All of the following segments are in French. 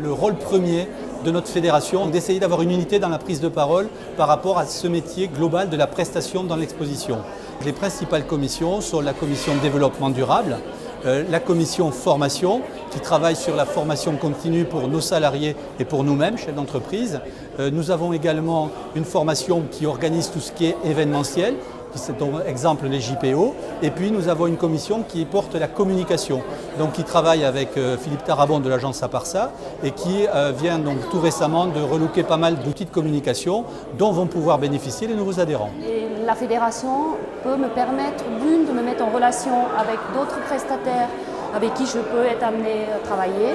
le rôle premier de notre fédération, d'essayer d'avoir une unité dans la prise de parole par rapport à ce métier global de la prestation dans l'exposition. Les principales commissions sont la commission développement durable, la commission formation qui travaille sur la formation continue pour nos salariés et pour nous-mêmes, chefs d'entreprise. Nous avons également une formation qui organise tout ce qui est événementiel, c'est par exemple les JPO, et puis nous avons une commission qui porte la communication, donc qui travaille avec Philippe Tarabon de l'agence Aparsa et qui vient donc tout récemment de relooker pas mal d'outils de communication dont vont pouvoir bénéficier les nouveaux adhérents. Et la fédération peut me permettre d'une de me mettre en relation avec d'autres prestataires avec qui je peux être amenée à travailler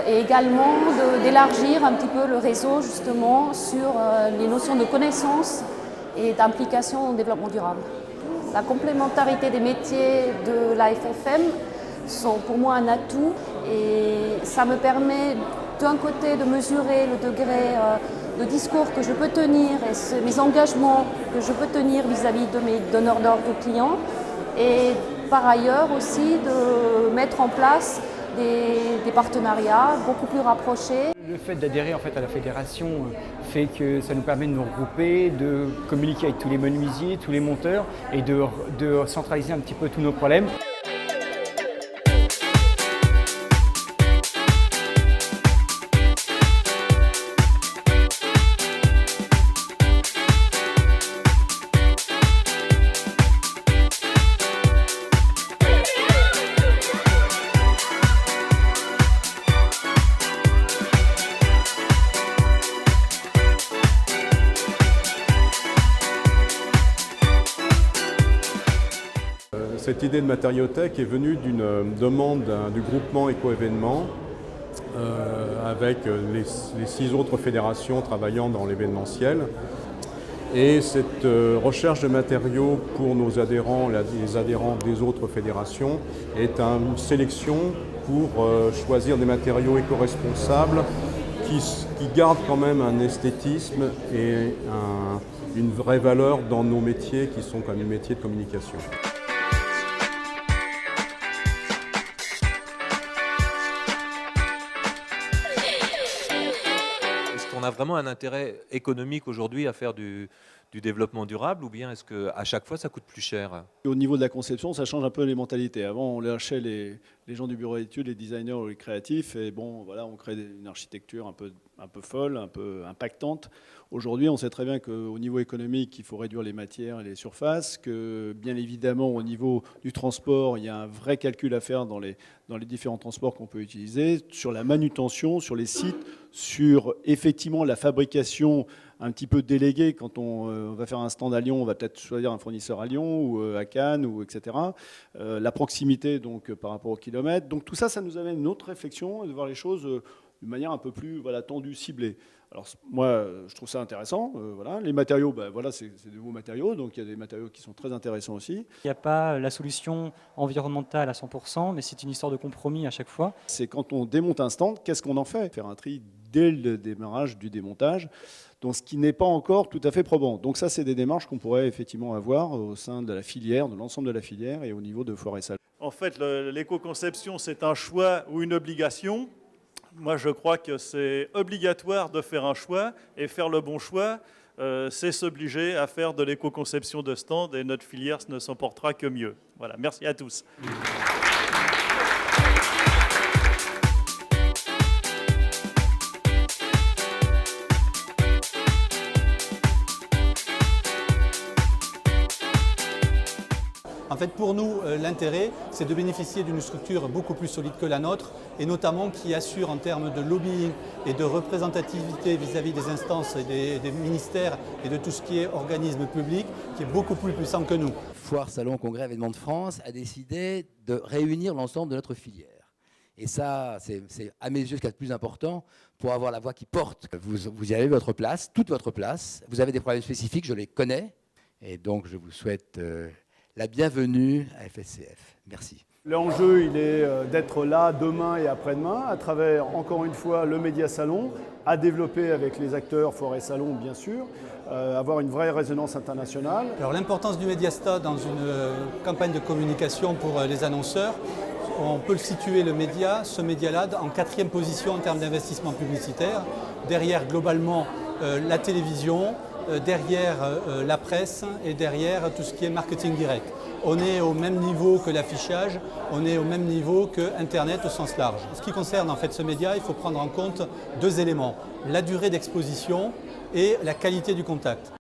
et également d'élargir un petit peu le réseau justement sur les notions de connaissance et d'implication au développement durable. La complémentarité des métiers de la FFM sont pour moi un atout et ça me permet d'un côté de mesurer le degré de discours que je peux tenir et mes engagements que je peux tenir vis-à-vis de mes donneurs d'ordre clients et par ailleurs aussi de mettre en place des partenariats beaucoup plus rapprochés. Le fait d'adhérer en fait à la fédération fait que ça nous permet de nous regrouper, de communiquer avec tous les menuisiers, tous les monteurs et de centraliser un petit peu tous nos problèmes. Cette idée de matériothèque est venue d'une demande du groupement Éco-événements avec les 6 autres fédérations travaillant dans l'événementiel. Et cette recherche de matériaux pour nos adhérents, les adhérents des autres fédérations, est une sélection pour choisir des matériaux éco-responsables qui gardent quand même un esthétisme et une vraie valeur dans nos métiers qui sont comme les métiers de communication. On a vraiment un intérêt économique aujourd'hui à faire du développement durable ou bien est-ce qu'à chaque fois ça coûte plus cher? Au niveau de la conception, ça change un peu les mentalités. Avant, on lâchait les gens du bureau d'études, les designers ou les créatifs et bon, voilà, on crée une architecture un peu folle, un peu impactante. Aujourd'hui, on sait très bien qu'au niveau économique, il faut réduire les matières et les surfaces, que bien évidemment, au niveau du transport, il y a un vrai calcul à faire dans les différents transports qu'on peut utiliser, sur la manutention, sur les sites, sur effectivement la fabrication un petit peu déléguée. Quand on va faire un stand à Lyon, on va peut-être choisir un fournisseur à Lyon ou à Cannes, ou etc. La proximité donc, par rapport au kilomètre. Donc tout ça, ça nous amène une autre réflexion et de voir les choses d'une manière un peu plus tendue, ciblée. Alors moi, je trouve ça intéressant. Voilà. Les matériaux, voilà, c'est de nouveaux matériaux, donc il y a des matériaux qui sont très intéressants aussi. Il n'y a pas la solution environnementale à 100%, mais c'est une histoire de compromis à chaque fois. C'est quand on démonte un stand, qu'est-ce qu'on en fait? Faire un tri dès le démarrage du démontage, donc ce qui n'est pas encore tout à fait probant. Donc ça, c'est des démarches qu'on pourrait effectivement avoir au sein de la filière, de l'ensemble de la filière et au niveau de Foire et Salon. En fait, l'éco-conception, c'est un choix ou une obligation. Moi, je crois que c'est obligatoire de faire un choix et faire le bon choix, c'est s'obliger à faire de l'éco-conception de stand et notre filière ne s'en portera que mieux. Voilà, merci à tous. En fait, pour nous, l'intérêt, c'est de bénéficier d'une structure beaucoup plus solide que la nôtre et notamment qui assure en termes de lobbying et de représentativité vis-à-vis des instances et des ministères et de tout ce qui est organisme public, qui est beaucoup plus puissant que nous. Foire, Salon, Congrès, Événements de France a décidé de réunir l'ensemble de notre filière. Et ça, c'est à mes yeux ce qu'il y a de plus important pour avoir la voix qui porte. Vous y avez votre place, toute votre place. Vous avez des problèmes spécifiques, je les connais. Et donc, je vous souhaite la bienvenue à FSCF. Merci. L'enjeu, il est d'être là demain et après-demain, à travers, encore une fois, le Média Salon, à développer avec les acteurs Foire et Salon, bien sûr, avoir une vraie résonance internationale. Alors l'importance du Mediasta dans une campagne de communication pour les annonceurs, on peut le situer, ce média-là, en 4e position en termes d'investissement publicitaire, derrière globalement la télévision, derrière la presse et derrière tout ce qui est marketing direct. On est au même niveau que l'affichage, on est au même niveau que Internet au sens large. En ce qui concerne en fait ce média, il faut prendre en compte 2 éléments, la durée d'exposition et la qualité du contact.